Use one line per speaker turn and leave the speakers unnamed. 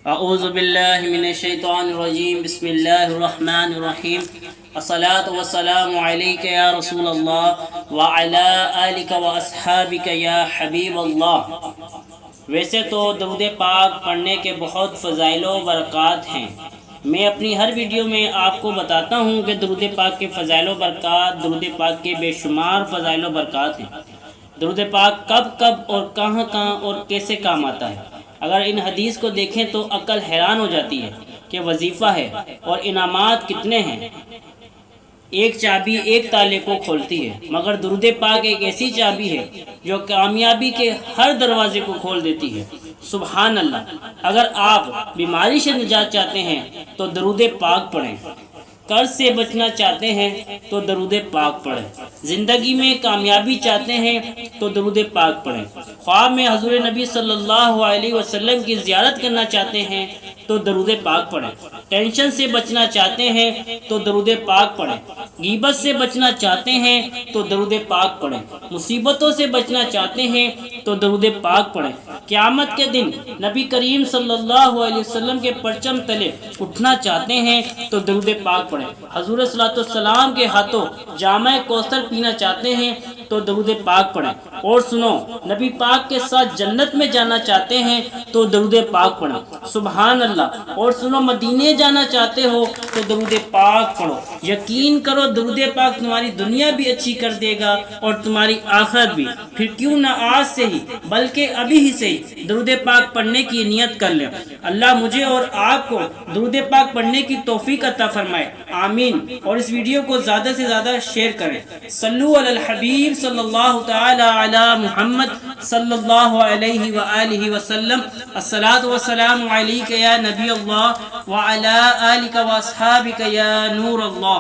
اعوذ باللہ من الشیطان الرجیم، بسم اللہ الرحمن الرحیم، الصلاۃ والسلام علیک یا رسول اللہ وعلی آلک واصحابک یا حبیب اللہ۔ ویسے تو درود پاک پڑھنے کے بہت فضائل و برکات ہیں۔ میں اپنی ہر ویڈیو میں آپ کو بتاتا ہوں کہ درود پاک کے فضائل و برکات، درود پاک کے بے شمار فضائل و برکات ہیں۔ درود پاک کب کب اور کہاں کہاں اور کیسے کام آتا ہے؟ اگر ان حدیث کو دیکھیں تو عقل حیران ہو جاتی ہے کہ وظیفہ ہے اور انعامات کتنے ہیں۔ ایک چابی ایک تالے کو کھولتی ہے، مگر درود پاک ایک ایسی چابی ہے جو کامیابی کے ہر دروازے کو کھول دیتی ہے۔ سبحان اللہ۔ اگر آپ بیماری سے نجات چاہتے ہیں تو درود پاک پڑھیں، قرض سے بچنا چاہتے ہیں تو درود پاک پڑھیں، زندگی میں کامیابی چاہتے ہیں تو درود پاک پڑھیں، خواب میں حضور نبی صلی اللہ علیہ وسلم کی زیارت کرنا چاہتے ہیں تو درود پاک پڑھیں، ٹینشن سے بچنا چاہتے ہیں تو درود پاک پڑھیں، غیبت سے بچنا چاہتے ہیں تو درود پاک پڑھیں، مصیبتوں سے بچنا چاہتے ہیں تو درود پاک پڑھیں، قیامت کے دن نبی کریم صلی اللہ علیہ وسلم کے پرچم تلے اٹھنا چاہتے ہیں تو درود پاک پڑھیں، حضور صلی اللہ علیہ وسلم کے ہاتھوں جامع کوثر پینا چاہتے ہیں تو درود پاک پڑھیں، اور سنو نبی پاک کے ساتھ جنت میں جانا چاہتے ہیں تو درود پاک پڑھیں۔ سبحان اللہ۔ اور سنو مدینے جانا چاہتے ہو تو درود پاک پڑھو، یقین کرو درود پاک تمہاری دنیا بھی اچھی کر دے گا اور تمہاری آخرت بھی۔ پھر کیوں نہ آج سے ہی بلکہ ابھی ہی سے ہی درود پاک پڑھنے کی نیت کر لیں۔ اللہ مجھے اور آپ کو درود پاک پڑھنے کی توفیق عطا فرمائے، آمین۔ اور اس ویڈیو کو زیادہ سے زیادہ شیئر کریں۔ صلو علی الحبیب صلی اللہ تعالی علی محمد صلی اللہ علیہ وآلہ وسلم۔ الصلاۃ والسلام علیک یا نبی اللہ وعلی آلک واصحابک یا نور اللہ۔